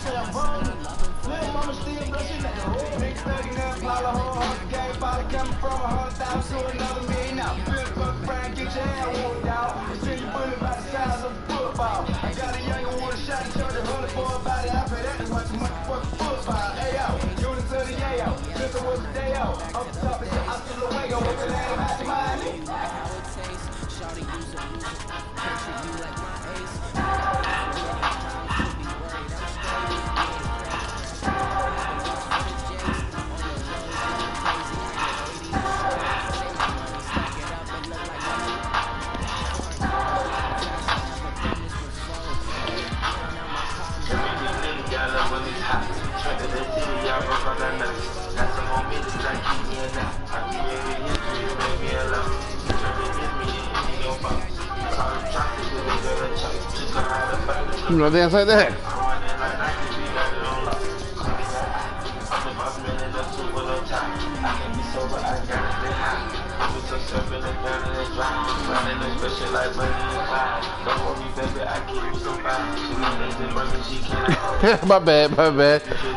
Little mama still blushing at the whole big thugging up, pile of whole game, body coming from 100,000 to another million now. Good fuck Frank, get your hair worn, y'all. See you bullet by the size of a football. I got a younger one shot, charge a 100 for a body. I pay that to watch a motherfucking football. Hey yo, units of the yayo, since I was a day out. Off the top of the house to the way, go with the land of Miami. Shawty, you so picture you like my ace. You know, dance like that. My bad.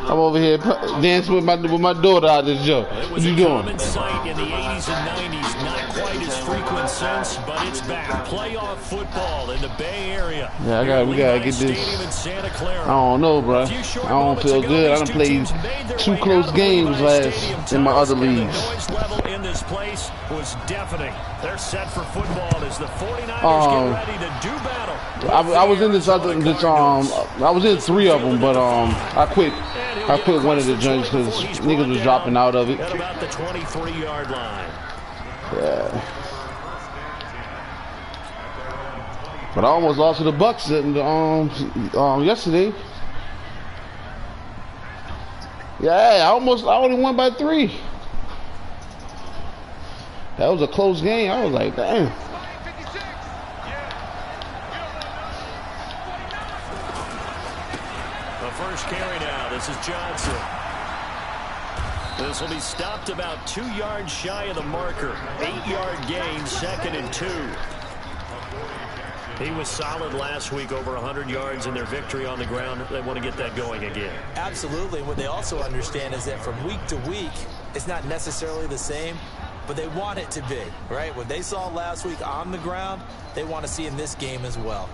I'm over here dancing with my daughter out this joke. What you doing? In the 80s and 90s, not quite as frequent since, but it's back. Playoff football in the Bay Area. Yeah, we gotta get this. I don't know, bro. I don't feel good. I done played 2 close games last in my other leagues. Noise level in this place was deafening. They're set for football as the 49ers get ready to do battle. I was in I was in 3 of them, but I quit one of the joints because niggas was dropping out of it. At about the 23-yard line. Yeah. But I almost lost to the Bucks yesterday. Yeah, I only won by 3. That was a close game. I was like, damn. The first carry now. This is Johnson. This will be stopped about 2 yards shy of the marker. 8-yard gain, 2nd and 2. He was solid last week, over 100 yards in their victory on the ground. They want to get that going again. Absolutely. What they also understand is that from week to week, it's not necessarily the same, but they want it to be, right? What they saw last week on the ground, they want to see in this game as well.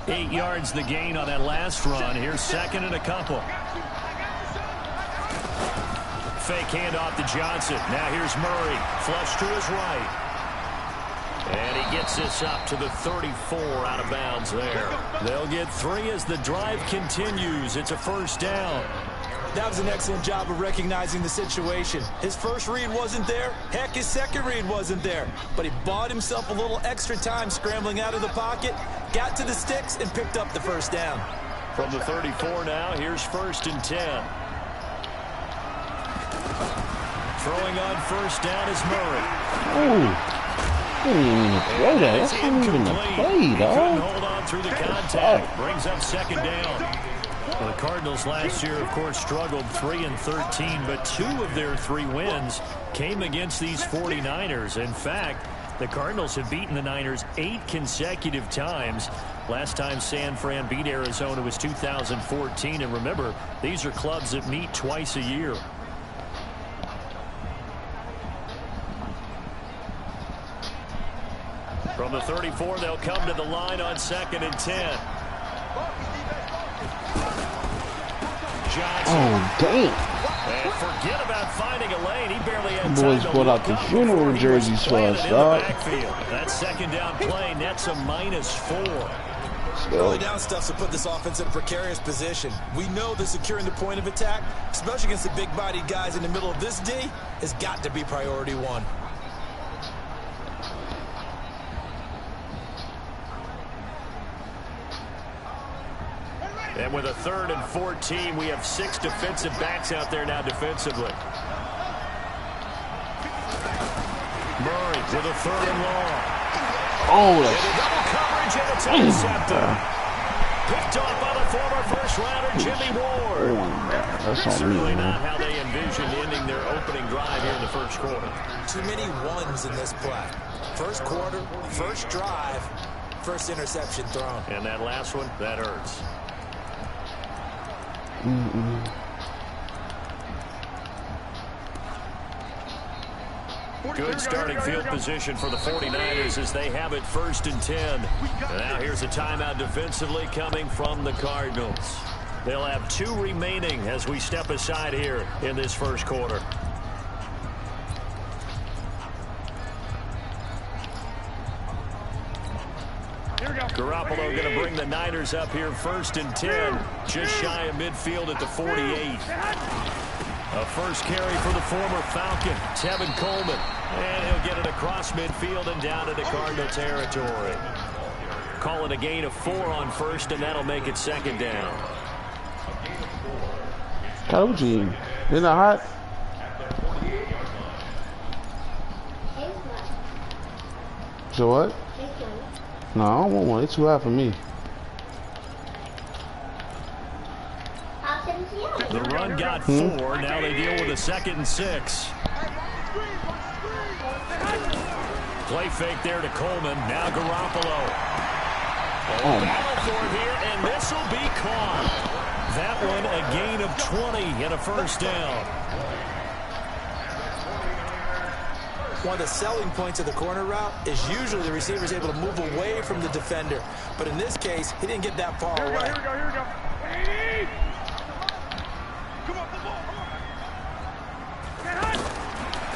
8 yards the gain on that last run. Here's 2nd and a couple. Fake handoff to Johnson. Now here's Murray. Flush to his right. And he gets this up to the 34, out of bounds there. They'll get 3 as the drive continues. It's a first down. That was an excellent job of recognizing the situation. His first read wasn't there. Heck, his second read wasn't there. But he bought himself a little extra time scrambling out of the pocket, got to the sticks, and picked up the first down. From the 34 now, here's 1st and 10. Throwing on first down is Murray. Throw that. That's not even a play, dog. Couldn't hold on through the contact. Brings up 2nd down. Well, the Cardinals last year, of course, struggled 3-13, but 2 of their 3 wins came against these 49ers. In fact, the Cardinals have beaten the Niners 8 consecutive times. Last time San Fran beat Arizona was 2014. And remember, these are clubs that meet twice a year. From the 34, they'll come to the line on 2nd and 10. Johnson. Oh, damn. And forget about finding a lane. He barely had time Boys to brought out the funeral jerseys for us, dog. That 2nd down play nets a -4. Early down stuff to put this offense in a precarious position. We know that securing the point of attack, especially against the big-bodied guys in the middle of this D, has got to be priority 1. And with a 3rd and 14, we have 6 defensive backs out there now defensively. Murray with a 3rd and long. Oh, that's double coverage, and it's intercepted. Picked off by the former first-rounder Jimmy Ward. That's certainly not how they envisioned ending their opening drive here in the first quarter. Too many ones in this play. First quarter, first drive, First interception thrown. And that last one, that hurts. Good starting field position for the 49ers as they have it 1st and 10. And now here's a timeout defensively coming from the Cardinals. They'll have 2 remaining as we step aside here in this first quarter. Garoppolo going to bring the Niners up here 1st and 10. Just shy of midfield at the 48. A first carry for the former Falcon, Tevin Coleman. And he'll get it across midfield and down into Cardinal territory. Call it a gain of 4 on 1st, and that'll make it 2nd down. Coaching. Isn't that hot? So what? No, I don't want one. It's too hot for me. The run got 4. Now they deal with a 2nd and 6. Play fake there to Coleman. Now Garoppolo. Battle for it here, and this will be caught. That one a gain of 20 and a 1st down. One of the selling points of the corner route is usually the receiver is able to move away from the defender. But in this case, he didn't get that far away. Here we go.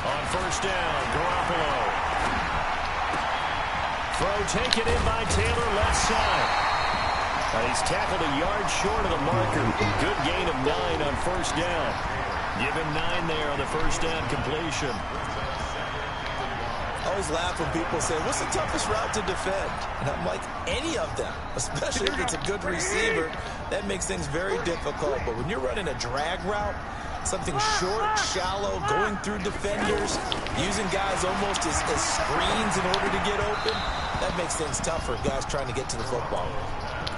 On 1st down, Garoppolo. Throw taken in by Taylor, left side. And he's tackled a yard short of the marker. Good gain of 9 on 1st down. Give him 9 there on the 1st down completion. I always laugh when people say, what's the toughest route to defend? And I'm like, any of them, especially if it's a good receiver. That makes things very difficult. But when you're running a drag route, something short, shallow, going through defenders, using guys almost as screens in order to get open, that makes things tough for guys trying to get to the football.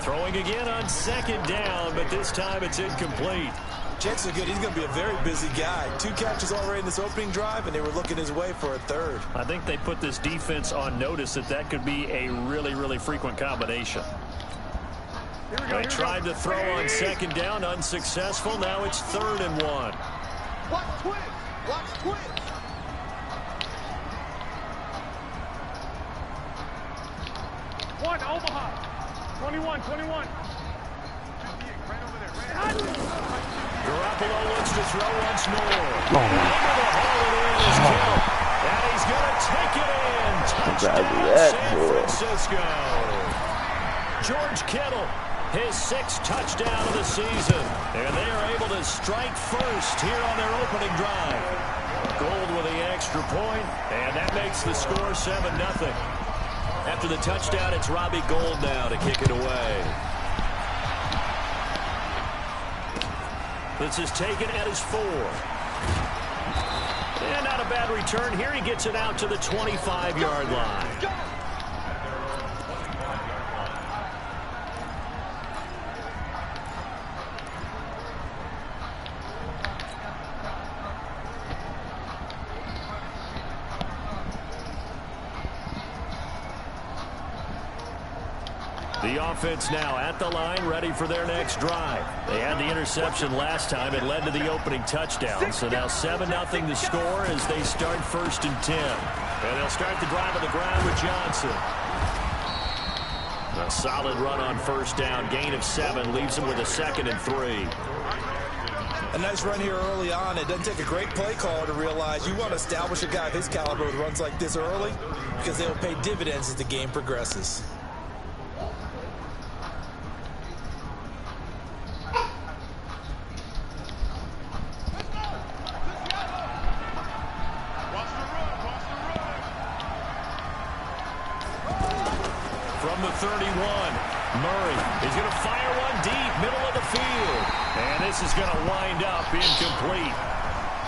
Throwing again on 2nd down, but this time it's incomplete. Chances are good he's going to be a very busy guy. 2 catches already in this opening drive, and they were looking his way for a 3rd. I think they put this defense on notice that could be a really, really frequent combination. They tried to throw on 2nd down, unsuccessful. Now it's 3rd and 1. Watch twins. One, Omaha. 21. Garoppolo looks to throw once more. And he's going to take it in. Touchdown, San Francisco. George Kittle, his 6th touchdown of the season. And they are able to strike first here on their opening drive. Gold with the extra point, and that makes the score 7-0. After the touchdown, it's Robbie Gould now to kick it away. This is taken at his 4. And not a bad return here. He gets it out to the 25-yard line. The offense now at the line, ready for their next drive. They had the interception last time. It led to the opening touchdown. So now 7-0 the score as they start 1st and 10. And they'll start the drive on the ground with Johnson. A solid run on 1st down. Gain of 7 leaves them with a 2nd and 3. A nice run here early on. It doesn't take a great play caller to realize you want to establish a guy of his caliber with runs like this early because they will pay dividends as the game progresses. From the 31, Murray is going to fire one deep, middle of the field. And this is going to wind up incomplete.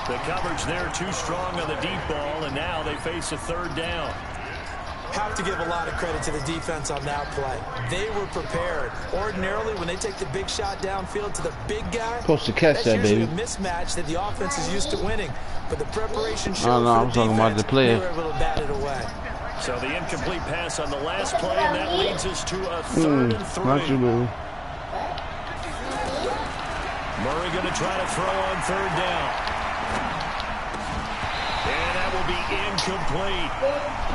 The coverage there too strong on the deep ball, and now they face a 3rd down. Have to give a lot of credit to the defense on that play. They were prepared. Ordinarily, when they take the big shot downfield to the big guy, supposed to catch that, usually baby. a mismatch that the offense is used to winning. But the preparation showed I'm for the talking about defense, the player. they were able to bat it away. So the incomplete pass on the last play, and that leads us to a 3rd and 3. Not you, baby. Murray going to try to throw on 3rd down. And that will be incomplete.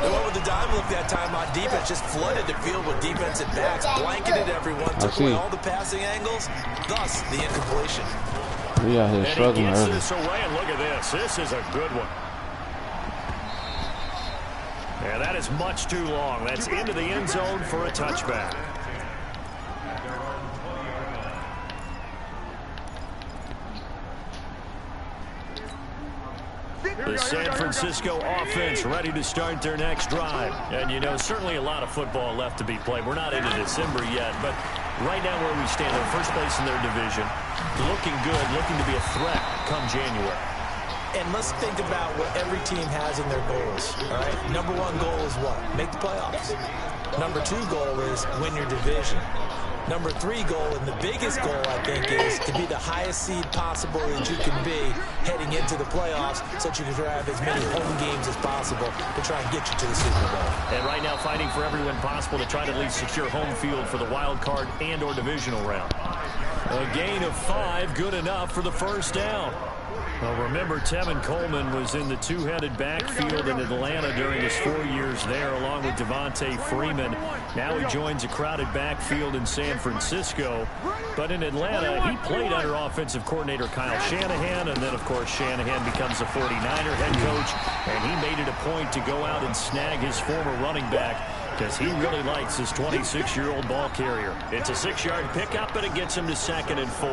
They went with the dime look that time on defense, just flooded the field with defensive backs, blanketed everyone, took away all the passing angles, thus the incompletion. We out here struggling and he early. gets this away, and look at this. This is a good one. Yeah, that is much too long. That's into the end zone for a touchback. The San Francisco offense ready to start their next drive. And, you know, certainly a lot of football left to be played. We're not into December yet, but right now where we stand, they're first place in their division. Looking good, looking to be a threat come January. And let's think about what every team has in their goals, all right? Number 1 goal is what? Make the playoffs. Number 2 goal is win your division. Number 3 goal, and the biggest goal, I think, is to be the highest seed possible that you can be heading into the playoffs so that you can have as many home games as possible to try and get you to the Super Bowl. And right now fighting for every win possible to try to at least secure home field for the wild card and or divisional round. A gain of 5, good enough for the first down. Well, remember, Tevin Coleman was in the two-headed backfield in Atlanta during his 4 years there, along with Devontae Freeman. Now he joins a crowded backfield in San Francisco. But in Atlanta, he played under offensive coordinator Kyle Shanahan, and then, of course, Shanahan becomes a 49er head coach, and he made it a point to go out and snag his former running back because he really likes his 26-year-old ball carrier. It's a 6-yard pickup, and it gets him to 2nd and 4.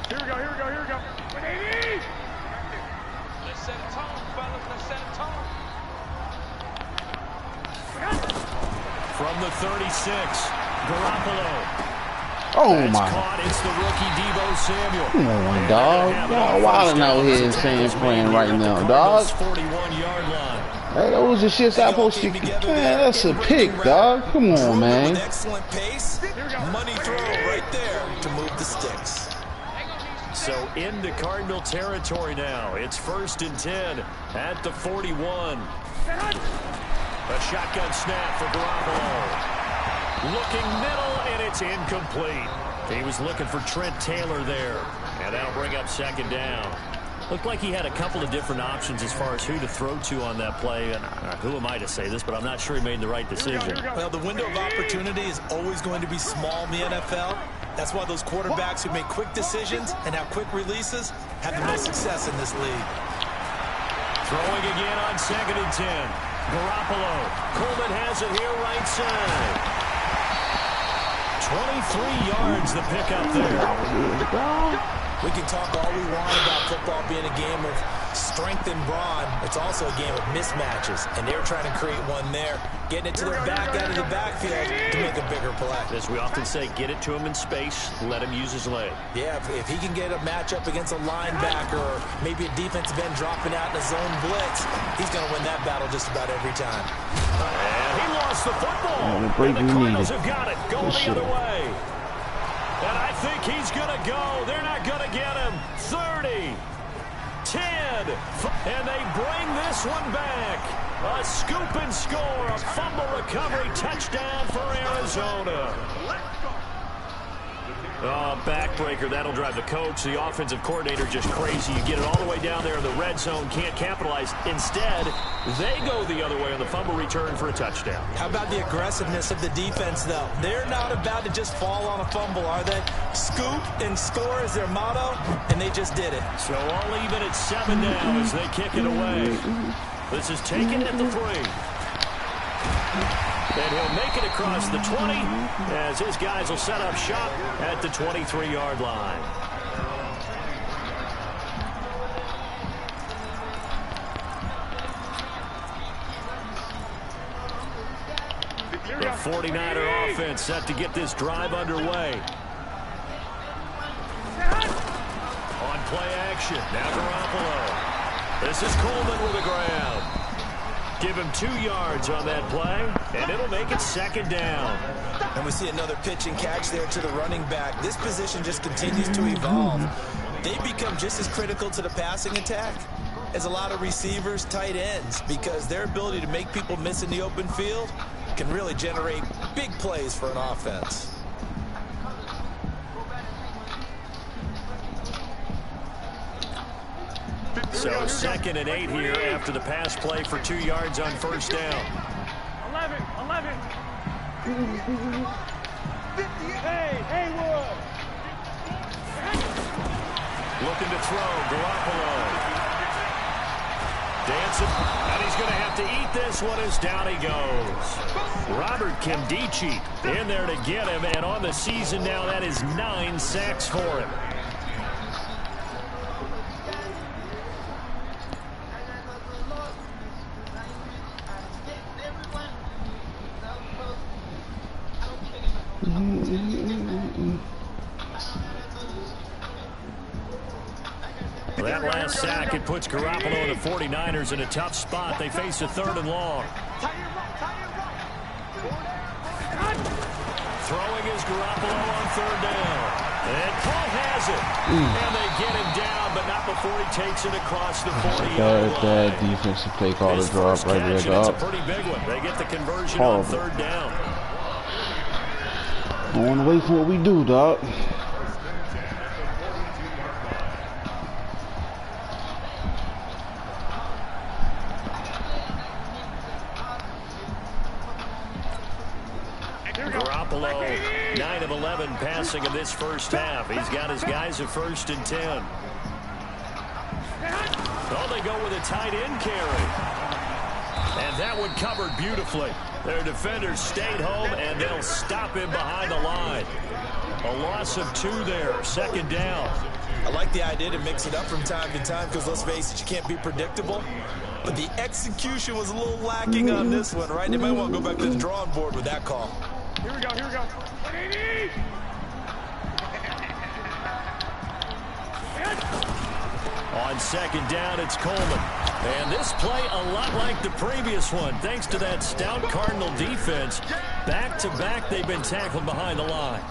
Here we go. Let's set a tone, fellas. Let's set a tone. From the 36, Garoppolo. Oh, my. Caught. It's the rookie Deebo Samuel. Come on, dog. Y'all wilding out here in San Fran right now, dog. 41-yard line. Hey, that was the shit I'm supposed to... Man, that's a pick, dog. Come on, man. Excellent pace. Money throw right there to move the sticks. So into Cardinal territory now. It's 1st and 10 at the 41. A shotgun snap for Garoppolo. Looking middle, and it's incomplete. He was looking for Trent Taylor there, and that'll bring up 2nd down. Looked like he had a couple of different options as far as who to throw to on that play. And who am I to say this, but I'm not sure he made the right decision. Well, the window of opportunity is always going to be small in the NFL. That's why those quarterbacks who make quick decisions and have quick releases have the most success in this league. Throwing again on 2nd and 10. Garoppolo. Coleman has it here right side. 23 yards the pickup there. We can talk all we want about football being a game of strength and brawn. It's also a game of mismatches, and they're trying to create one there, getting it to their back out of the backfield to make a bigger play. As we often say, get it to him in space, let him use his leg. Yeah, if he can get a matchup against a linebacker or maybe a defensive end dropping out in a zone blitz, he's going to win that battle just about every time. And he lost the football. The break and the Cardinals needed. have got it. Going the other way. And I think he's going to go. They're not going to get him. 30, 10, and they bring this one back. A scoop and score, a fumble recovery touchdown for Arizona. Oh, backbreaker. That'll drive the coach, the offensive coordinator, just crazy. You get it all the way down there in the red zone, can't capitalize. Instead, they go the other way on the fumble return for a touchdown. How about the aggressiveness of the defense, though? They're not about to just fall on a fumble, are they? Scoop and score is their motto, and they just did it. So all even at 7 now as they kick it away. This is taken at the 3. And he'll make it across the 20 as his guys will set up shop at the 23-yard line. The 49er offense set to get this drive underway. On play action, now Garoppolo. This is Coleman with the ground. Give him 2 yards on that play, and it'll make it 2nd down. And we see another pitch and catch there to the running back. This position just continues to evolve. They become just as critical to the passing attack as a lot of receivers, tight ends, because their ability to make people miss in the open field can really generate big plays for an offense. So 2nd and 8 here after the pass play for 2 yards on 1st down. 11. Hey, Haywood. Looking to throw, Garoppolo. Dancing, and he's going to have to eat this one as down he goes. Robert Kimdichie in there to get him, and on the season now, that is 9 sacks for him. That last sack, it puts Garoppolo and the 49ers in a tough spot. They face a 3rd and long. Throwing is Garoppolo on 3rd down. And Paul has it. And they get him down, but not before he takes it across the 40-yard line. Bad defensive play call to drop right there, dog. It's a pretty big one. They get the conversion on 3rd down. I want to wait for what we do, dog. Garoppolo, 9 of 11 passing in this first half. He's got his guys at 1st and 10. Oh, they go with a tight end carry. And that one covered beautifully. Their defenders stayed home, and they'll stop him behind the line. A loss of 2 there, 2nd down. I like the idea to mix it up from time to time because, let's face it, you can't be predictable. But the execution was a little lacking on this one, right? They might want to go back to the drawing board with that call. Here we go. On 2nd down, it's Coleman. And this play a lot like the previous one. Thanks to that stout Cardinal defense, back-to-back they've been tackled behind the line.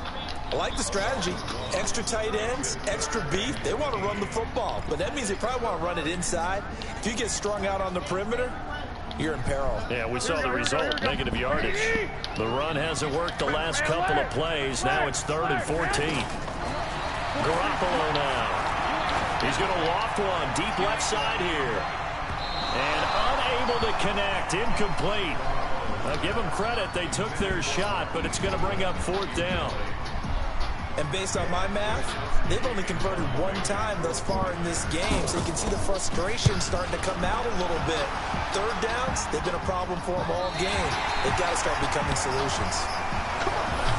I like the strategy. Extra tight ends, extra beef. They want to run the football, but that means they probably want to run it inside. If you get strung out on the perimeter, you're in peril. Yeah, we saw the result, negative yardage. The run hasn't worked the last couple of plays. Now it's 3rd and 14. Garoppolo now. He's going to loft one deep left side here. And unable to connect, incomplete. I'll give them credit, they took their shot, but it's going to bring up 4th down. And based on my math, they've only converted 1 time thus far in this game, so you can see the frustration starting to come out a little bit. 3rd downs, they've been a problem for them all game. They've got to start becoming solutions.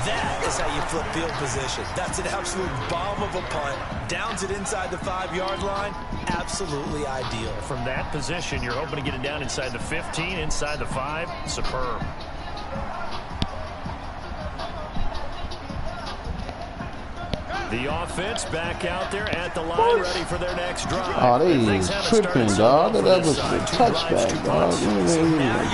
That is how you flip field position. That's an absolute bomb of a punt. Downs it inside the 5-yard line. Absolutely ideal. From that position, you're hoping to get it down inside the 15, inside the 5. Superb. The offense back out there at the line, ready for their next drive. Oh, they is tripping, dog. That was a touchback, dog.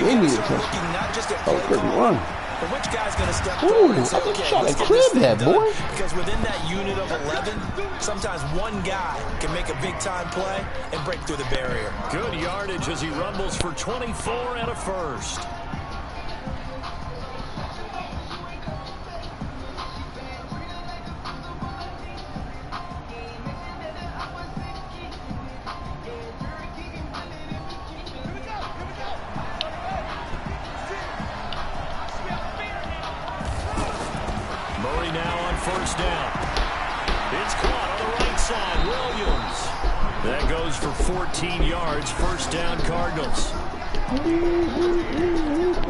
They need a touchback. Oh, good run. But which guy's going to step forward and say, okay, try to crib that, boy. Because within that unit of 11, sometimes one guy can make a big-time play and break through the barrier. Good yardage as he rumbles for 24 and a first. First down. It's caught on the right side. Williams. That goes for 14 yards. First down, Cardinals.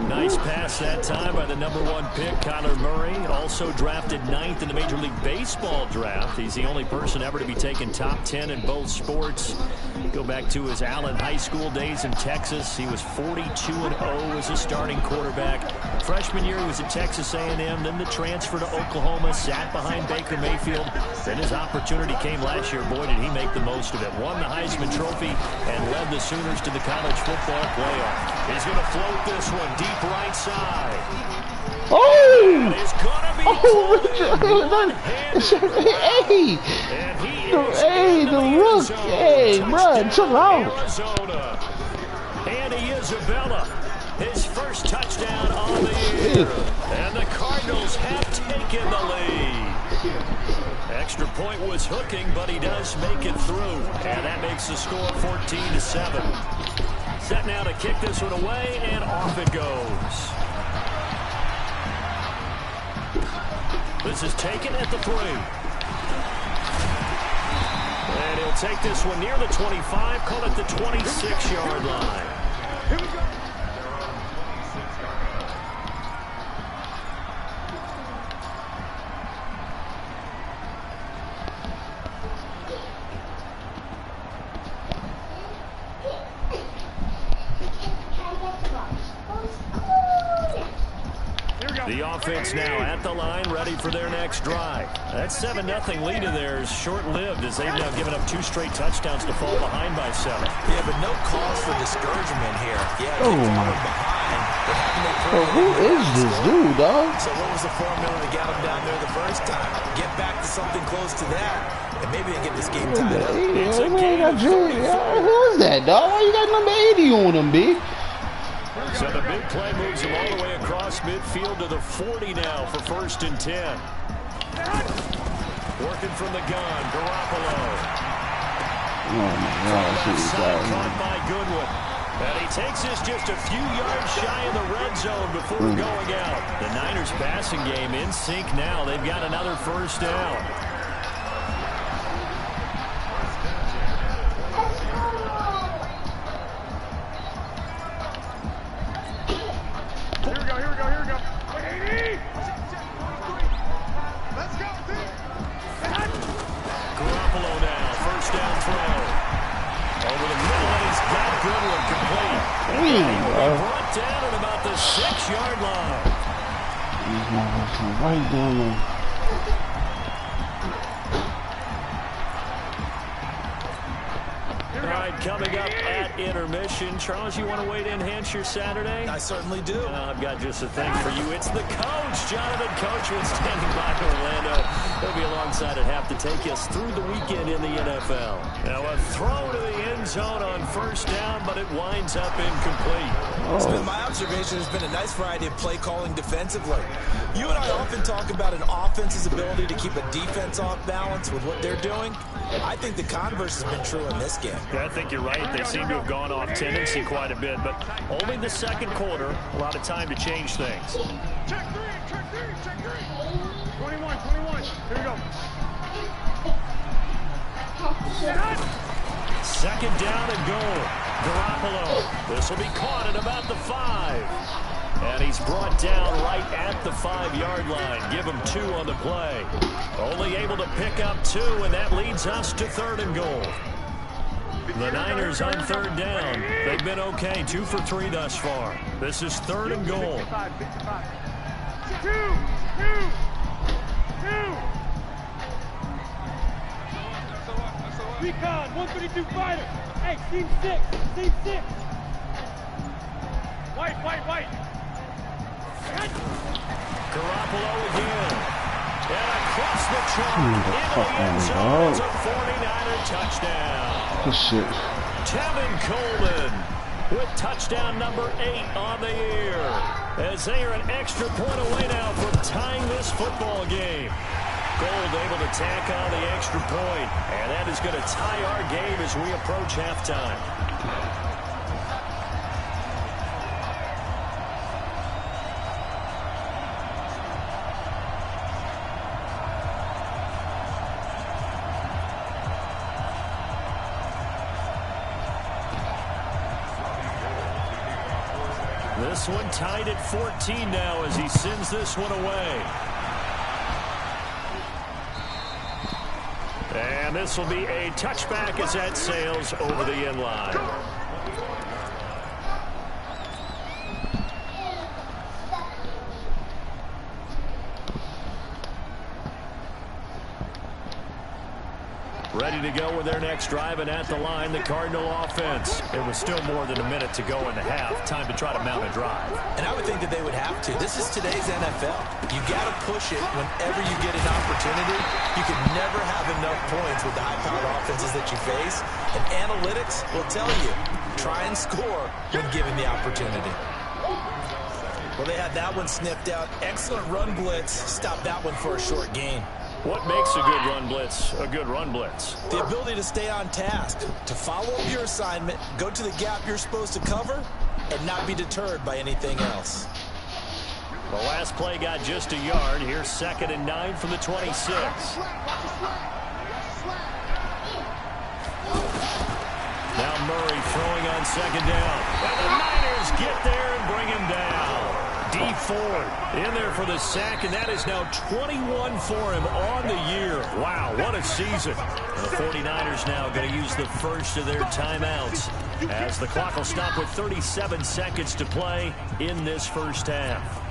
Nice pass that time by the #1 pick, Kyler Murray. Also drafted 9th in the Major League Baseball draft. He's the only person ever to be taken top 10 in both sports. Go back to his Allen High School days in Texas. He was 42-0 as a starting quarterback. Freshman year, he was at Texas A&M. Then the transfer to Oklahoma, sat behind Baker Mayfield. Then his opportunity came last year. Boy, did he make the most of it. Won the Heisman Trophy and led the Sooners to the college football playoff. He's going to float this one deep right side. Oh! It's going to be Hey! Hey, the rook! Hey, bro, chill out. Arizona. Andy Isabella, his first touchdown on the year. And the Cardinals have taken the lead. Extra point was hooking, but he does make it through. And that makes the score 14-7. Set now to kick this one away, and off it goes. This is taken at the 3. And he'll take this one near the 25, call it the 26-yard line. Here we go. The offense now at the line, ready for their next drive. That 7-0 lead of theirs short-lived as they've now given up 2 straight touchdowns to fall behind by 7. Yeah, but no cause for discouragement here. Yeah, Oh my. Bro, who is this dude, dog? So what was the formula that got them down there the first time? Get back to something close to that, and maybe they get this game tied up. It's a game of 34. Who is that, dog? Why you got number 80 on him, B? So the big play moves him all the way across midfield to the 40 now for 1st and 10. Working from the gun, Garoppolo. Oh my gosh, Caught by Goodwin. And he takes this just a few yards shy of the red zone before going out. The Niners passing game in sync now. They've got another 1st down. Garoppolo now, 1st down throw. Over the middle, and he's got Goodwin complete. Brought down at about the 6-yard line. These motherfuckers right down there. All right, coming up at intermission. Charles, you want to wait to enhance your Saturday? I certainly do. I've got just a thing for you. It's the coach, Jonathan Coachman, standing by Orlando. He'll be alongside at half to take us through the weekend in the NFL. Now a throw to the end zone on 1st down, but it winds up incomplete. It's been my observation. There's been a nice variety of play calling defensively. You and I often talk about an offense's ability to keep a defense off balance with what they're doing. I think the converse has been true in this game. Yeah, I think you're right. They seem to have gone off tendency quite a bit, but only the 2nd quarter, a lot of time to change things. Check 3, check 3, check 3. 21, 21. Here we go. 2nd down and goal. Garoppolo. This will be caught at about the 5. And he's brought down right at the 5-yard line. Give him 2 on the play. Only able to pick up 2, and that leads us to 3rd and goal. The Niners on 3rd down. They've been okay, 2 for 3 thus far. This is 3rd and goal. 55. 2. Recon, 132 fighter. Hey, team 6, team 6. White. Garoppolo again. And across the trunk into the end zone. It's a 49er touchdown. Good shit. Tevin Coleman with touchdown number 8 on the year. As they are an extra point away now from tying this football game. Gold able to tack on the extra point. And that is going to tie our game as we approach halftime. This one tied at 14 now as he sends this one away. And this will be a touchback as that sails over the end line. Ready to go with their next drive, and at the line, the Cardinal offense. It was still more than a minute to go in the half. Time to try to mount a drive. And I would think that they would have to. This is today's NFL. You got to push it whenever you get an opportunity. You can never have enough points with the high-powered offenses that you face. And analytics will tell you, try and score when given the opportunity. Well, they had that one sniffed out. Excellent run blitz. Stop that one for a short gain. What makes a good run blitz a good run blitz? The ability to stay on task, to follow up your assignment, go to the gap you're supposed to cover, and not be deterred by anything else. The last play got just a yard. Here's 2nd and 9 from the 26. Now Murray throwing on 2nd down. And the Niners get there and bring him down. D Ford in there for the sack, and that is now 21 for him on the year. Wow, what a season. The 49ers now going to use the first of their timeouts as the clock will stop with 37 seconds to play in this first half.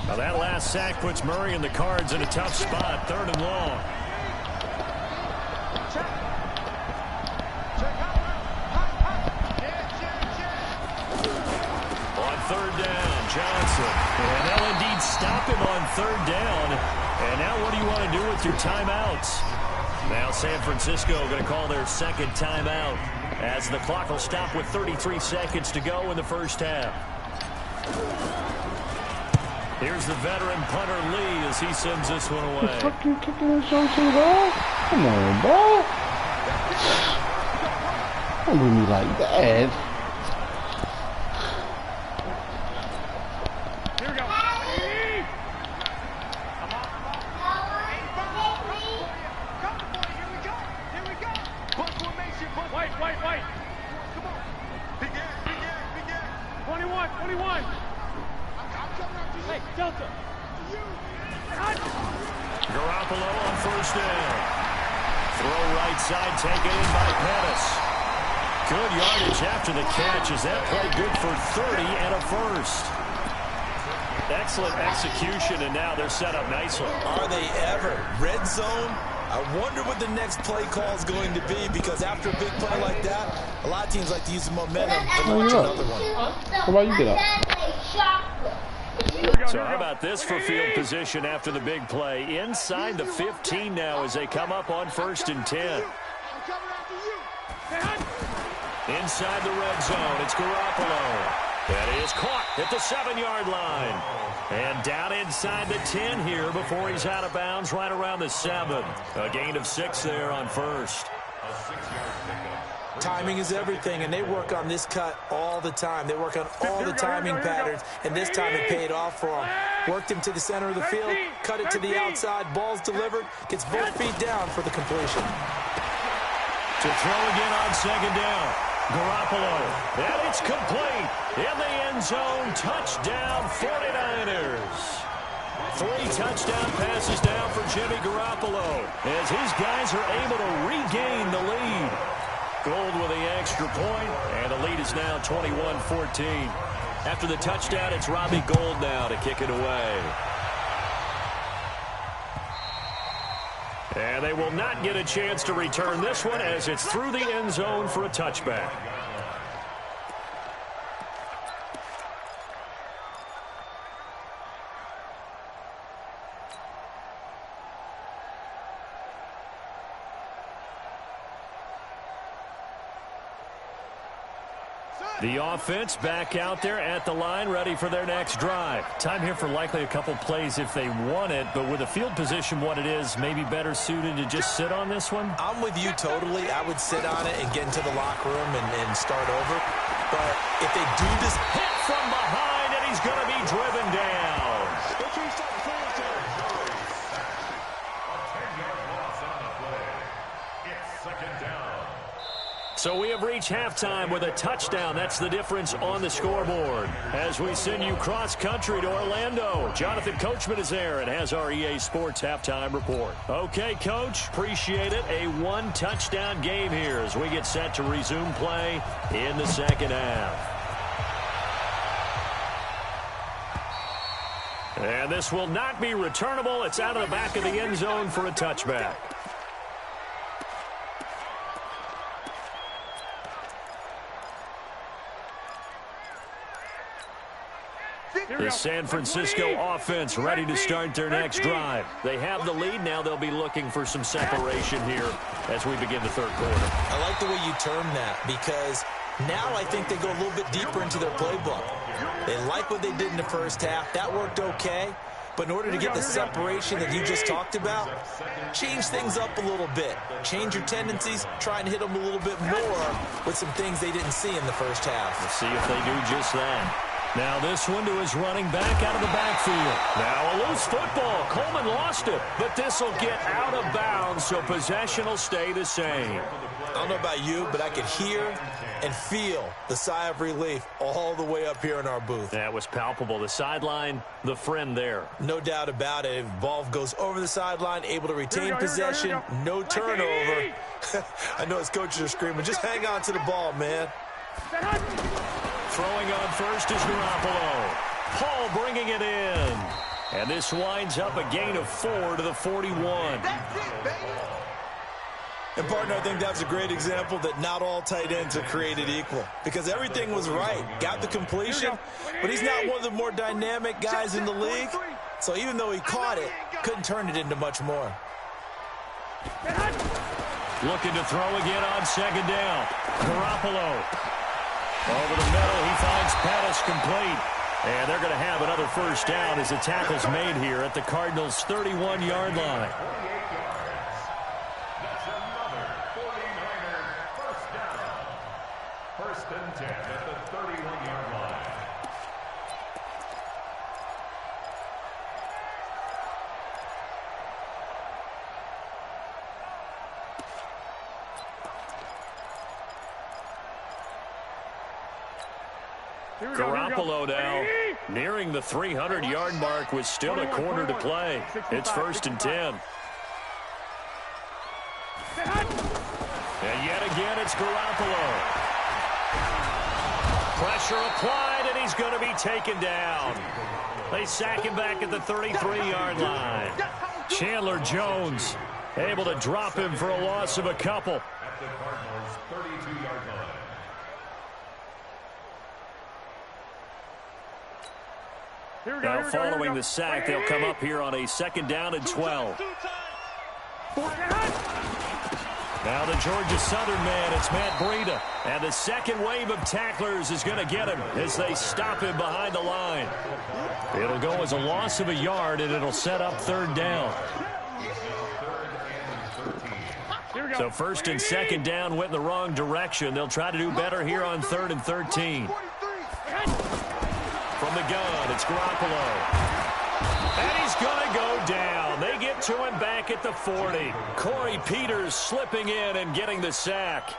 Now that last sack puts Murray and the Cards in a tough spot, 3rd and long. Johnson, and they'll indeed stop him on 3rd down. And now what do you want to do with your timeouts? Now San Francisco going to call their 2nd timeout as the clock will stop with 33 seconds to go in the first half. Here's the veteran punter Lee as he sends this one away. What the fuck you kicking this on to, bro? Come on, bro. Don't do me like that. Garoppolo on 1st down. Throw right side, taken in by Pettis. Good yardage after the catch. Is that play good for 30 and a first? Excellent execution, and now they're set up nicely. Are they ever? Red zone? I wonder what the next play call is going to be, because after a big play like that, a lot of teams like to use the momentum to launch another one. How about you get up? So how about this for field position after the big play? Inside the 15 now as they come up on 1st and 10. Inside the red zone, it's Garoppolo. That is caught at the 7-yard line. And down inside the 10 here before he's out of bounds right around the 7. A gain of 6 there on 1st. Timing is everything, and they work on this cut all the time. They work on all the timing patterns, and this time it paid off for them. Worked him to the center of the field, cut it to the outside, ball's delivered, gets both feet down for the completion. To throw again on 2nd down. Garoppolo, and it's complete. In the end zone, touchdown 49ers. 3 touchdown passes down for Jimmy Garoppolo as his guys are able to regain the lead. Gold with the extra point, and the lead is now 21-14. After the touchdown, it's Robbie Gould now to kick it away. And they will not get a chance to return this one as it's through the end zone for a touchback. The offense back out there at the line, ready for their next drive. Time here for likely a couple plays if they want it, but with the field position what it is, maybe better suited to just sit on this one? I'm with you totally. I would sit on it and get into the locker room and start over. But if they do this, hit from behind, and he's going to be driven down. So we have reached halftime with a touchdown. That's the difference on the scoreboard. As we send you cross-country to Orlando, Jonathan Coachman is there and has our EA Sports halftime report. Okay, Coach, appreciate it. A 1-touchdown game here as we get set to resume play in the second half. And this will not be returnable. It's out of the back of the end zone for a touchback. The San Francisco offense ready to start their next drive. They have the lead. Now they'll be looking for some separation here as we begin the third quarter. I like the way you term that, because now I think they go a little bit deeper into their playbook. They like what they did in the first half. That worked okay. But in order to get the separation that you just talked about, change things up a little bit. Change your tendencies. Try and hit them a little bit more with some things they didn't see in the first half. Let's see if they do just that. Now this one to his running back out of the backfield. Now a loose football. Coleman lost it, but this will get out of bounds, so possession will stay the same. I don't know about you, but I could hear and feel the sigh of relief all the way up here in our booth. That was palpable. The sideline, the friend there. No doubt about it. If ball goes over the sideline, able to retain possession, no turnover. I know his coaches are screaming, just hang on to the ball, man. Throwing on first is Garoppolo. Paul bringing it in. And this winds up a gain of 4 to the 41. That's it, baby. And, partner, I think that's a great example that not all tight ends are created equal, because everything was right. Got the completion, but he's not one of the more dynamic guys in the league. So even though he caught it, couldn't turn it into much more. Looking to throw again on second down. Garoppolo. Over the middle, he finds Pettis complete. And they're going to have another first down as the tackle's made here at the Cardinals' 31-yard line. That's another 49er first down. First and 10 at the 31-yard line. Garoppolo now nearing the 300-yard mark with still a quarter to play. It's first and 10. And yet again, it's Garoppolo. Pressure applied, and he's going to be taken down. They sack him back at the 33-yard line. Chandler Jones able to drop him for a loss of a couple. At the Cardinals' 32-yard line. Now following the sack, they'll come up here on a second down and 12. Now the Georgia Southern man, it's Matt Breida. And the second wave of tacklers is going to get him as they stop him behind the line. It'll go as a loss of a yard, and it'll set up third down. So first and second down went in the wrong direction. They'll try to do better here on 3rd and 13. From the gun, it's Garoppolo. And he's going to go down. They get to him back at the 40. Corey Peters slipping in and getting the sack.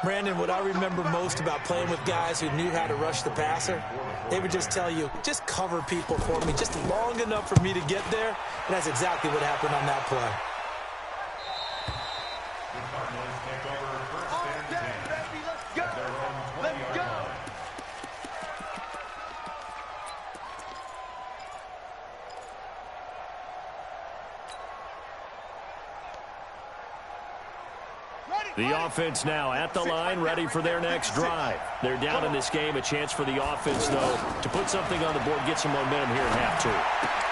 Brandon, what I remember most about playing with guys who knew how to rush the passer, they would just tell you, just cover people for me, just long enough for me to get there. And that's exactly what happened on that play. The Cardinals take over first and 10. Let's go. Let's go. The offense now at the line, ready for their next drive. They're down in this game. A chance for the offense, though, to put something on the board, get some momentum here in half two.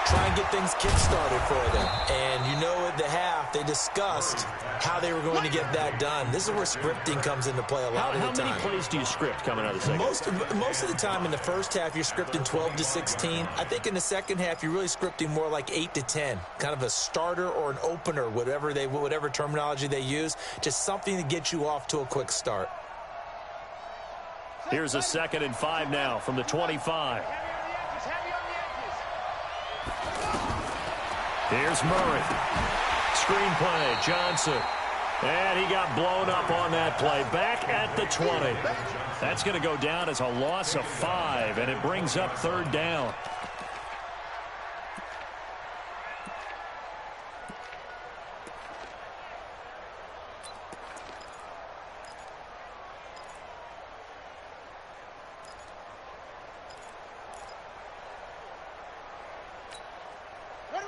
Try and get things kick-started for them. And you know at the half, they discussed how they were going to get that done. This is where scripting comes into play a lot of the time. How many plays do you script coming out of the second? Most of the time in the first half, you're scripting 12 to 16. I think in the second half, you're really scripting more like 8 to 10. Kind of a starter or an opener, whatever terminology they use. Just something to get you off to a quick start. Here's a 2nd and 5 now from the 25. Here's Murray. Screenplay, Johnson. And he got blown up on that play. Back at the 20. That's going to go down as a loss of 5, and it brings up third down.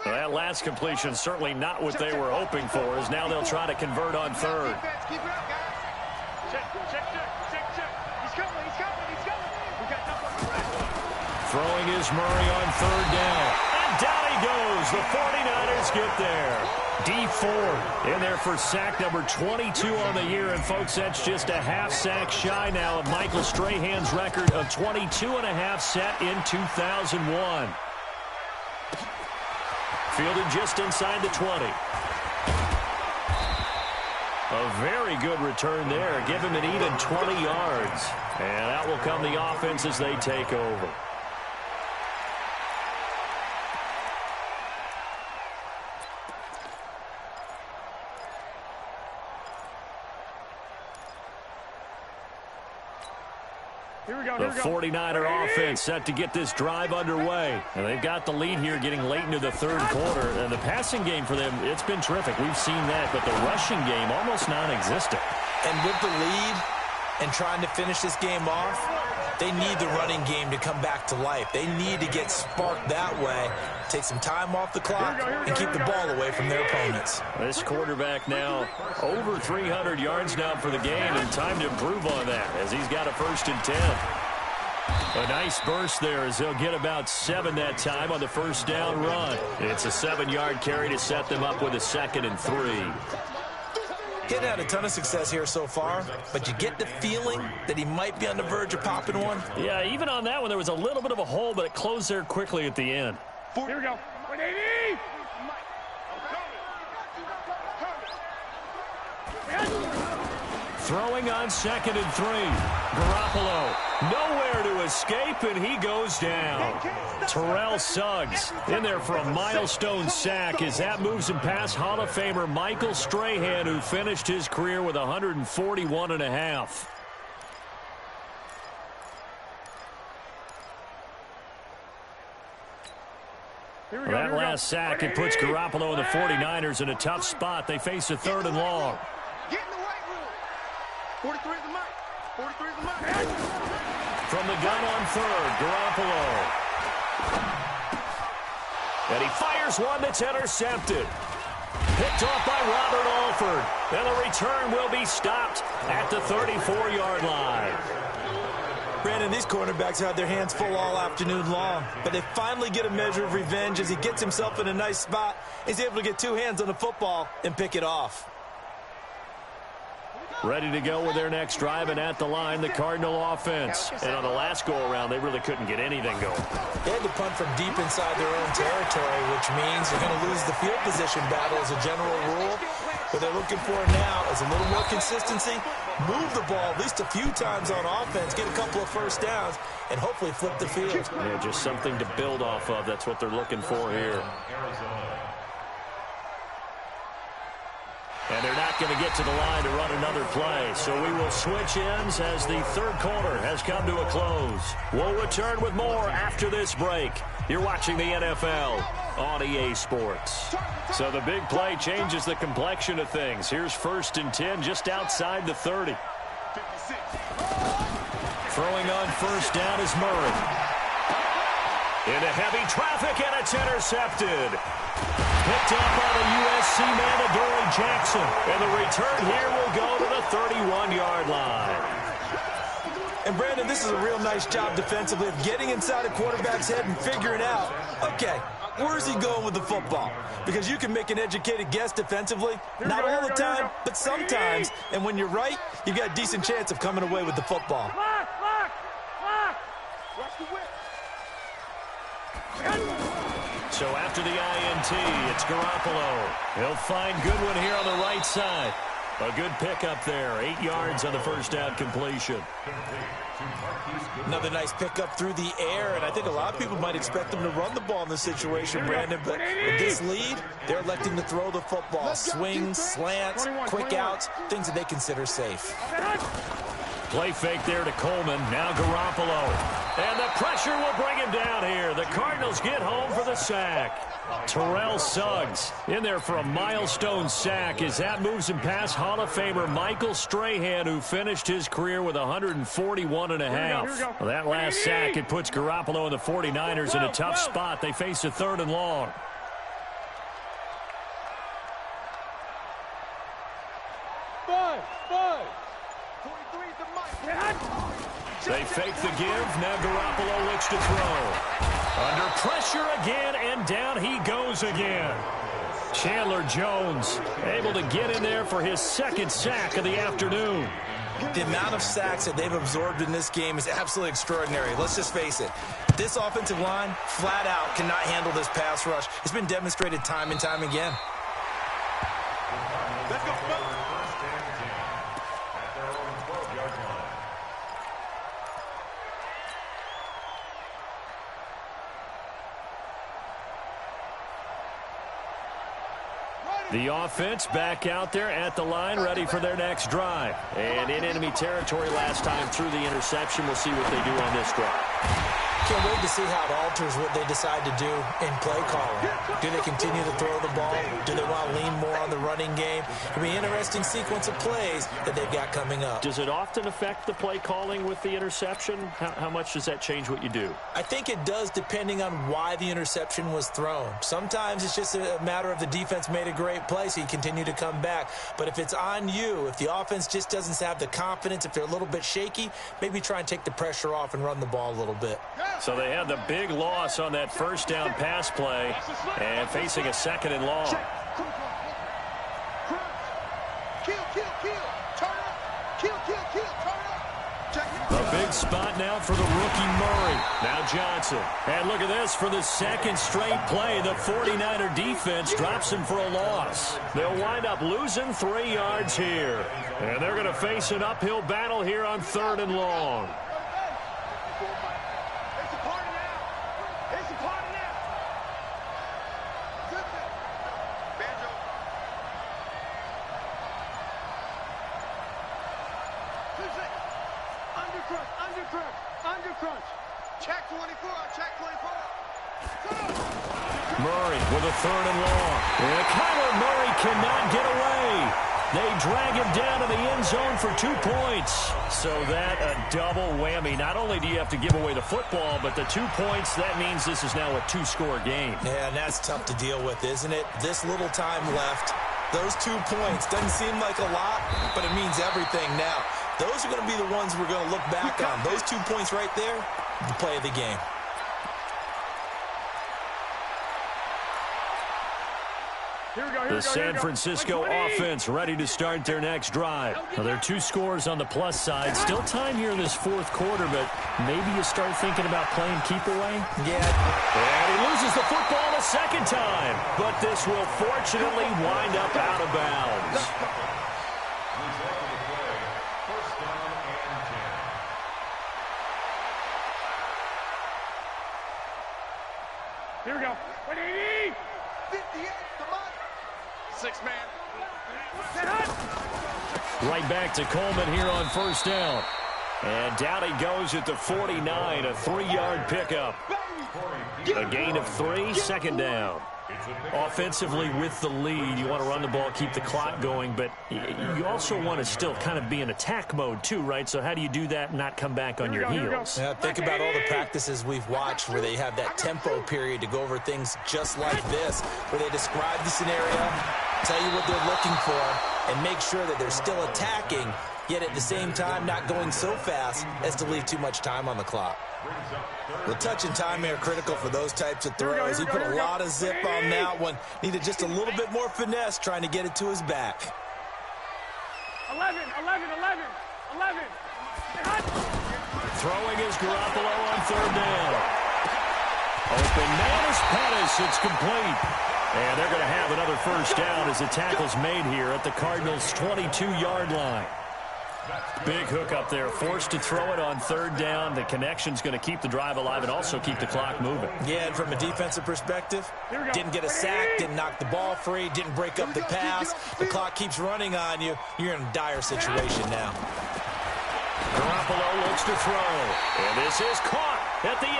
Well, that last completion certainly not what they were hoping for, as now they'll try to convert on third. Keep it up, guys. Check. He's coming. Throwing is Murray on third down. And down he goes. The 49ers get there. D Ford in there for sack number 22 on the year. And, folks, that's just a half sack shy now of Michael Strahan's record of 22.5 set in 2001. Fielded just inside the 20. A very good return there. Give him an even 20 yards. And out will come the offense as they take over. The 49er offense set to get this drive underway. And they've got the lead here getting late into the third quarter. And the passing game for them, it's been terrific. We've seen that. But the rushing game, almost non-existent. And with the lead and trying to finish this game off, they need the running game to come back to life. They need to get sparked that way, take some time off the clock, and keep the ball away from their opponents. This quarterback now over 300 yards now for the game, and time to improve on that as he's got a 1st and 10. A nice burst there as he'll get about 7 that time on the first down run. It's a 7-yard carry to set them up with a 2nd and 3. Getting had a ton of success here so far, but you get the feeling that he might be on the verge of popping one. Yeah, even on that one, there was a little bit of a hole, but it closed there quickly at the end. Here we go. 180. Throwing on 2nd and 3. Garoppolo nowhere to escape, and he goes down. Terrell Suggs in there for a milestone sack as that moves him past Hall of Famer Michael Strahan, who finished his career with 141.5. That last sack, it puts Garoppolo and the 49ers in a tough spot. They face a 3rd and long. Get in the right room. 43 is the mic. 43 is the mic. From the gun on 3rd, Garoppolo. And he fires one that's intercepted. Picked off by Robert Alford. And the return will be stopped at the 34-yard line. Brandon, these cornerbacks had their hands full all afternoon long, but they finally get a measure of revenge as he gets himself in a nice spot. He's able to get 2 hands on the football and pick it off. Ready to go with their next drive, and at the line, the Cardinal offense. And on the last go-around, they really couldn't get anything going. They had to punt from deep inside their own territory, which means they're going to lose the field position battle as a general rule. What they're looking for now is a little more consistency, move the ball at least a few times on offense, get a couple of first downs, and hopefully flip the field. Yeah, just something to build off of. That's what they're looking for here. And they're not going to get to the line to run another play. So we will switch ends as the third quarter has come to a close. We'll return with more after this break. You're watching the NFL on EA Sports. So the big play changes the complexion of things. Here's 1st and 10 just outside the 30. Throwing on first down is Murray. Into heavy traffic, and it's intercepted. Picked up by the USC man, Adoree Jackson. And the return here will go to the 31-yard line. And, Brandon, this is a real nice job defensively of getting inside a quarterback's head and figuring out, okay, where's he going with the football? Because you can make an educated guess defensively, not all the time, but sometimes. And when you're right, you've got a decent chance of coming away with the football. So after the INT, it's Garoppolo. He'll find Goodwin here on the right side. A good pickup there. 8 yards on the first down completion. Another nice pickup through the air, and I think a lot of people might expect them to run the ball in this situation, Brandon, but with this lead, they're electing to throw the football. Swings, slants, quick outs, things that they consider safe. Play fake there to Coleman. Now Garoppolo. And the pressure will bring him down here. The Cardinals get home for the sack. Terrell Suggs in there for a milestone sack as that moves him past Hall of Famer Michael Strahan, who finished his career with 141.5. Well, that last sack, it puts Garoppolo and the 49ers in a tough spot. They face a 3rd and long. They fake the give. Now Garoppolo looks to throw. Under pressure again, and down he goes again. Chandler Jones able to get in there for his second sack of the afternoon. The amount of sacks that they've absorbed in this game is absolutely extraordinary. Let's just face it. This offensive line, flat out, cannot handle this pass rush. It's been demonstrated time and time again. Let's go. First and 10 at their own 12-yard line. The offense back out there at the line, ready for their next drive. And in enemy territory last time through the interception. We'll see what they do on this drive. Can't wait to see how it alters what they decide to do in play calling. Do they continue to throw the ball? Do they want to lean more on the running game? It'll be an interesting sequence of plays that they've got coming up. Does it often affect the play calling with the interception? How much does that change what you do? I think it does, depending on why the interception was thrown. Sometimes it's just a matter of the defense made a great play, so you continue to come back. But if it's on you, if the offense just doesn't have the confidence, if they're a little bit shaky, maybe try and take the pressure off and run the ball a little bit. So they had the big loss on that first down pass play and facing a second and long. A big spot now for the rookie Murray. Now Johnson. And look at this for the second straight play. The 49er defense drops him for a loss. They'll wind up losing 3 yards here. And they're going to face an uphill battle here on 3rd and long. Murray with a 3rd and long. And Kyler Murray cannot get away. They drag him down to the end zone for 2 points. So that a double whammy. Not only do you have to give away the football, but the 2 points, that means this is now a 2-score game. Yeah, and that's tough to deal with, isn't it? This little time left. Those 2 points doesn't seem like a lot, but it means everything now. Those are going to be the ones we're going to look back on. Those 2 points right there, the play of the game. The San Francisco offense ready to start their next drive. Now, there are 2 scores on the plus side. Still time here in this 4th quarter, but maybe you start thinking about playing keep away. Yeah. And he loses the football a second time. But this will fortunately wind up out of bounds. Here we go. 180. 58. Come on. 6-man. Right back to Coleman here on 1st down. And down he goes at the 49, a 3-yard pickup. A gain of 3, 2nd down. Offensively with the lead, you want to run the ball, keep the clock going, but you also want to still kind of be in attack mode too, right? So how do you do that and not come back on your heels? Yeah, think about all the practices we've watched where they have that tempo period to go over things just like this, where they describe the scenario, tell you what they're looking for, and make sure that they're still attacking, yet at the same time not going so fast as to leave too much time on the clock. The touch and time are critical for those types of throws. He put a lot of zip on that one. Needed just a little bit more finesse trying to get it to his back. 11. Throwing is Garoppolo on 3rd down. Open man is Pettis. It's complete. And they're going to have another 1st down as the tackle's made here at the Cardinals' 22-yard line. Big hook up there, forced to throw it on 3rd down. The connection's going to keep the drive alive and also keep the clock moving. Yeah, and from a defensive perspective, didn't get a sack, didn't knock the ball free, didn't break up the pass. The clock keeps running on you. You're in a dire situation now. Garoppolo looks to throw. And this is caught at the 8.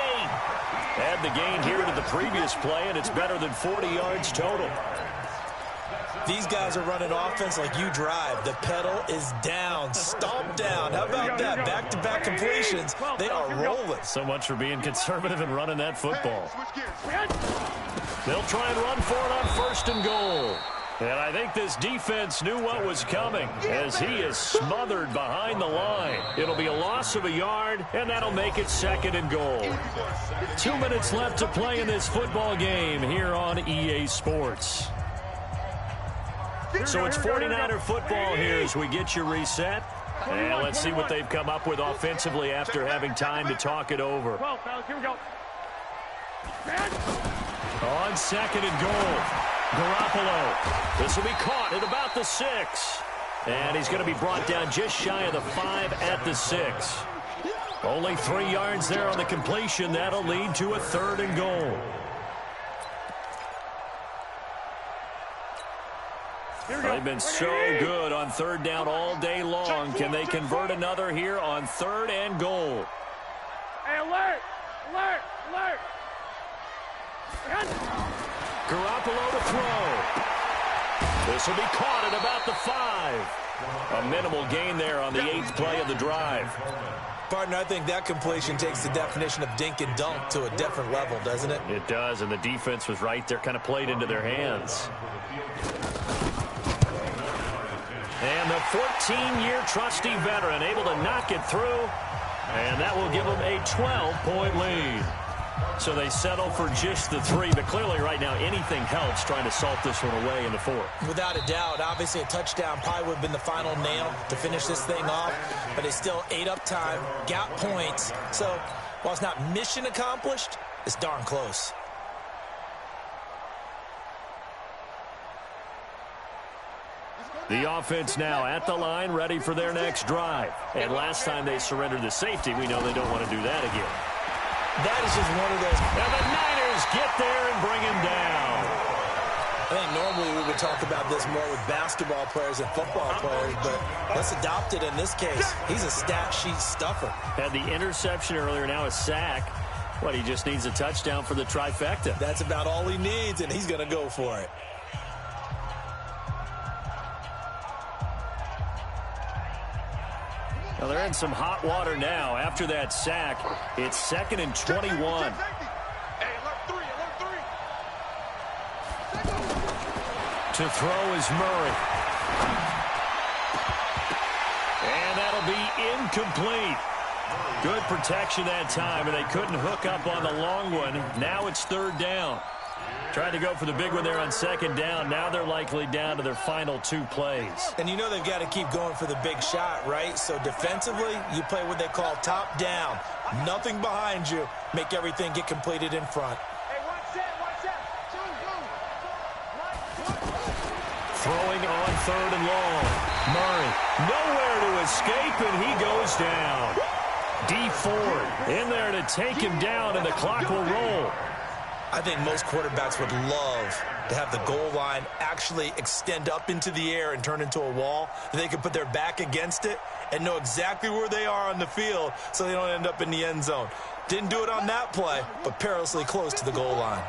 Add the gain here to the previous play, and it's better than 40 yards total. These guys are running offense like you drive. The pedal is down, stomp down. How about that? Back-to-back completions. They are rolling. So much for being conservative and running that football. They'll try and run for it on 1st and goal. And I think this defense knew what was coming as he is smothered behind the line. It'll be a loss of a yard, and that'll make it 2nd and goal. 2 minutes left to play in this football game here on EA Sports. So it's 49er football here as we get you reset. And let's see what they've come up with offensively after having time to talk it over. Here we go. On 2nd and goal, Garoppolo. This will be caught at about the 6. And he's going to be brought down just shy of the 5 at the 6. Only 3 yards there on the completion. That'll lead to a 3rd and goal. They've been so good on 3rd down all day long. Can they convert another here on 3rd and goal? Hey, alert! Alert! Alert! Garoppolo to throw. This will be caught at about the 5. A minimal gain there on the 8th play of the drive. Partner, I think that completion takes the definition of dink and dunk to a different level, doesn't it? It does, and the defense was right there, kind of played into their hands. And the 14-year trusty veteran able to knock it through, and that will give them a 12-point lead. So they settle for just the 3, but clearly right now anything helps trying to salt this one away in the 4th. Without a doubt, obviously a touchdown probably would have been the final nail to finish this thing off, but they still ate up time, got points. So while it's not mission accomplished, it's darn close. The offense now at the line, ready for their next drive. And last time they surrendered the safety, we know they don't want to do that again. That is just one of those. And the Niners get there and bring him down. I think normally we would talk about this more with basketball players and football players, but let's adopt it in this case. He's a stat sheet stuffer. Had the interception earlier, now a sack. What, he just needs a touchdown for the trifecta. That's about all he needs, and he's going to go for it. Well, they're in some hot water now. After that sack, it's 2nd and 21. To throw is Murray. And that'll be incomplete. Good protection that time, and they couldn't hook up on the long one. Now it's 3rd down. Tried to go for the big one there on 2nd down. Now they're likely down to their final 2 plays. And you know they've got to keep going for the big shot, right? So defensively, you play what they call top down. Nothing behind you. Make everything get completed in front. Hey, watch that, watch that. Throwing on 3rd and long. Murray nowhere to escape, and he goes down. D Ford in there to take him down, and the clock will roll. I think most quarterbacks would love to have the goal line actually extend up into the air and turn into a wall. They could put their back against it and know exactly where they are on the field so they don't end up in the end zone. Didn't do it on that play, but perilously close to the goal line.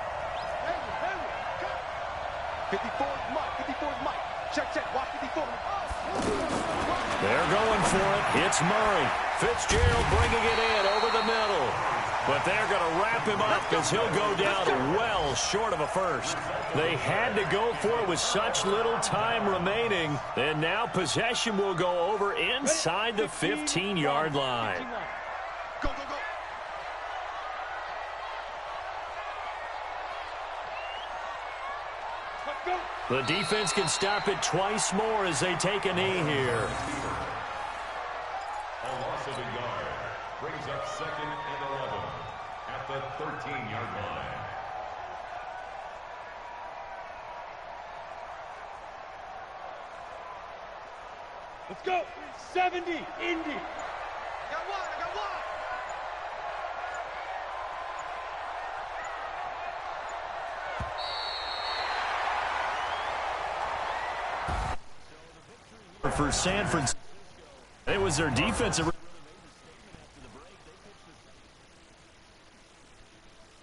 54's Mike. Check. Watch 54. They're going for it. It's Murray. Fitzgerald bringing it in over the middle. But they're going to wrap him up as he'll go down well short of a first. They had to go for it with such little time remaining. And now possession will go over inside the 15-yard line. Go. Let's go. The defense can stop it twice more as they take a knee here. A loss of a yard brings up 2nd and 11 at the 13-yard line. Let's go. 70, Indy. I got one. For San Francisco, it was their defensive